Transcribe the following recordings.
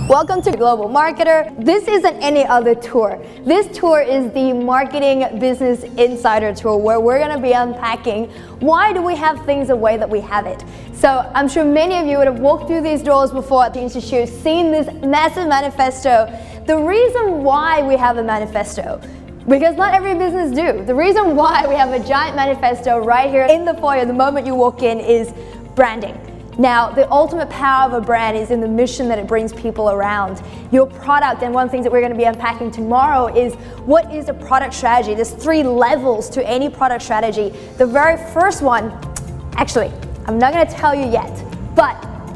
Welcome to Global Marketer. This isn't any other tour. This tour is the Marketing Business Insider Tour, where we're going to be unpacking why do we have things the way that we have it. So I'm sure many of you would have walked through these doors before at the Institute, seen this massive manifesto. The reason why we have a manifesto, because not every business do. The reason why we have a giant manifesto right here in the foyer the moment you walk in is branding. Now, the ultimate power of a brand is in the mission that it brings people around. Your product, and one of the things that we're going to be unpacking tomorrow is what is a product strategy. There's 3 levels to any product strategy. The very first one, actually, I'm not going to tell you yet, but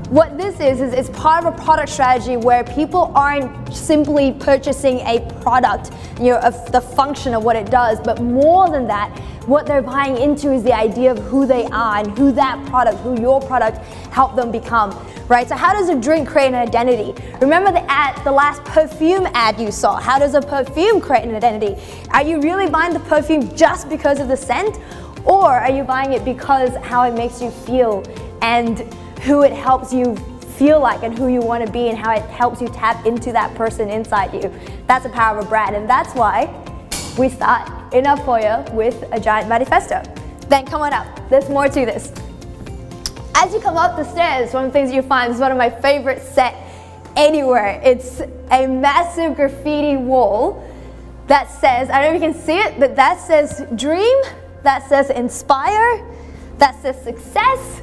what this is it's part of a product strategy where people aren't simply purchasing a product, of the function of what it does, but more than that, what they're buying into is the idea of who they are and who that product, who your product helped them become, right? So how does a drink create an identity? Remember the last perfume ad you saw? How does a perfume create an identity? Are you really buying the perfume just because of the scent? Or are you buying it because how it makes you feel and who it helps you feel like and who you want to be and how it helps you tap into that person inside you? That's the power of a brand, and that's why we start in our foyer with a giant manifesto. Then come on up, there's more to this. As you come up the stairs, one of the things you find is one of my favorite set anywhere. It's a massive graffiti wall that says, I don't know if you can see it, but that says dream, that says inspire, that says success.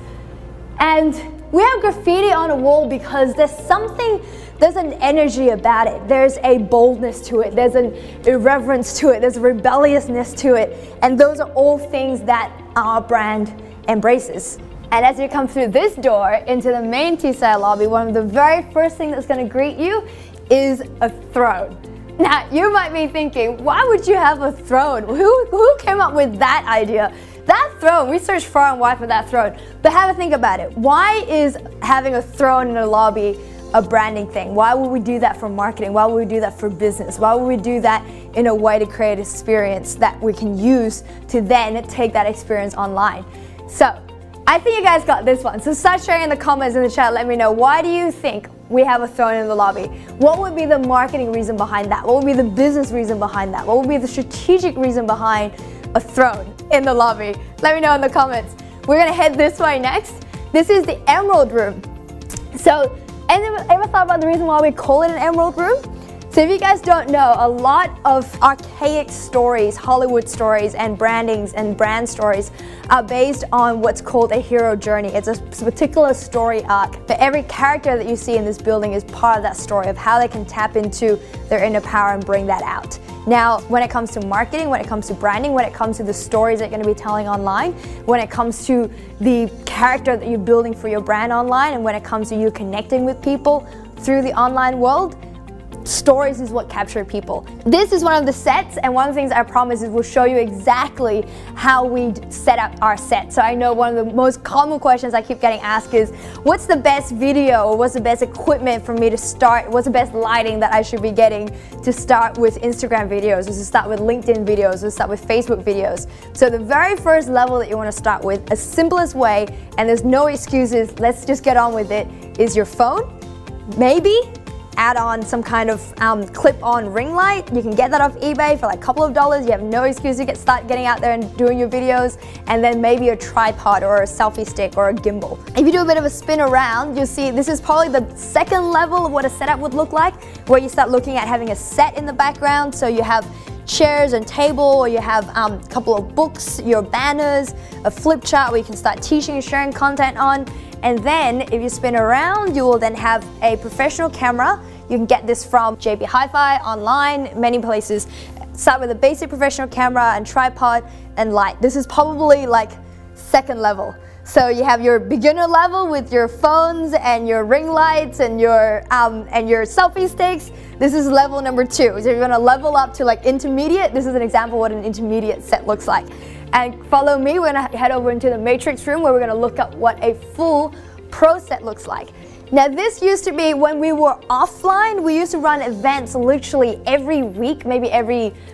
And we have graffiti on a wall because there's an energy about it. There's a boldness to it. There's an irreverence to it. There's a rebelliousness to it. And those are all things that our brand embraces. And as you come through this door into the main T-Side lobby, one of the very first things that's going to greet you is a throne. Now, you might be thinking, why would you have a throne? Who came up with that idea? That throne, we searched far and wide for that throne. But have a think about it. Why is having a throne in a lobby a branding thing? Why would we do that for marketing? Why would we do that for business? Why would we do that in a way to create an experience that we can use to then take that experience online? So, I think you guys got this one. So start sharing in the comments in the chat. Let me know, why do you think we have a throne in the lobby? What would be the marketing reason behind that? What would be the business reason behind that? What would be the strategic reason behind a throne in the lobby? Let me know in the comments. We're gonna head this way next. This is the Emerald Room. So, ever thought about the reason why we call it an Emerald Room? So if you guys don't know, a lot of archaic stories, Hollywood stories and brandings and brand stories are based on what's called a hero journey. It's a particular story arc. But every character that you see in this building is part of that story of how they can tap into their inner power and bring that out. Now, when it comes to marketing, when it comes to branding, when it comes to the stories that you're going to be telling online, when it comes to the character that you're building for your brand online, and when it comes to you connecting with people through the online world, stories is what capture people. This is one of the sets, and one of the things I promise is we'll show you exactly how we set up our set. So I know one of the most common questions I keep getting asked is, what's the best video, or what's the best equipment for me to start? What's the best lighting that I should be getting to start with Instagram videos, or to start with LinkedIn videos, or to start with Facebook videos? So the very first level that you want to start with, the simplest way, and there's no excuses, let's just get on with it, is your phone. Maybe add on some kind of clip-on ring light. You can get that off eBay for like a couple of dollars. You have no excuse to start getting out there and doing your videos. And then maybe a tripod or a selfie stick or a gimbal. If you do a bit of a spin around, you'll see this is probably the second level of what a setup would look like, where you start looking at having a set in the background. So you have chairs and table, or you have a couple of books, your banners, a flip chart where you can start teaching and sharing content on. And then if you spin around, you will then have a professional camera. You can get this from JB Hi-Fi, online, many places. Start with a basic professional camera and tripod and light. This is probably like second level. So you have your beginner level with your phones and your ring lights and your selfie sticks. This is level number 2. So if you're gonna level up to like intermediate, this is an example of what an intermediate set looks like. And follow me, we're gonna head over into the Matrix room where we're gonna look at what a full pro set looks like. Now this used to be when we were offline, we used to run events literally every week, maybe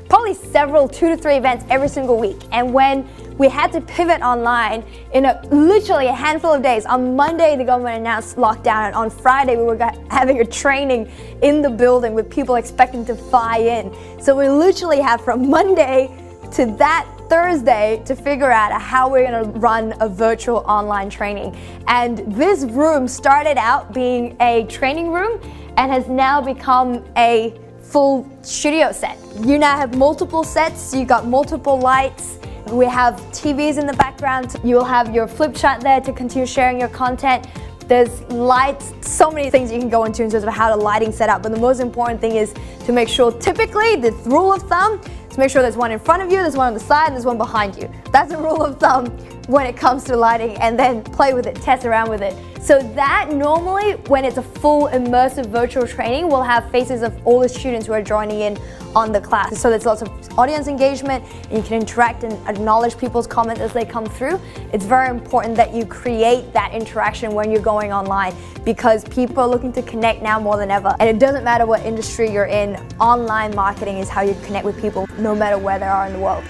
probably 2 to 3 events every single week. And when we had to pivot online in literally a handful of days. On Monday, the government announced lockdown, and on Friday, we were having a training in the building with people expecting to fly in. So we literally had from Monday to that Thursday to figure out how we're going to run a virtual online training. And this room started out being a training room and has now become a full studio set. You now have multiple sets, you got multiple lights, we have TVs in the background, you'll have your flip chart there to continue sharing your content. There's lights, so many things you can go into in terms of how the lighting set up, but the most important thing is to make sure, typically, the rule of thumb, to make sure there's one in front of you, there's one on the side, and there's one behind you. That's the rule of thumb when it comes to lighting, and then play with it, test around with it. So that normally, when it's a full immersive virtual training, we'll have faces of all the students who are joining in on the class. So there's lots of audience engagement, and you can interact and acknowledge people's comments as they come through. It's very important that you create that interaction when you're going online, because people are looking to connect now more than ever. And it doesn't matter what industry you're in, online marketing is how you connect with people no matter where they are in the world.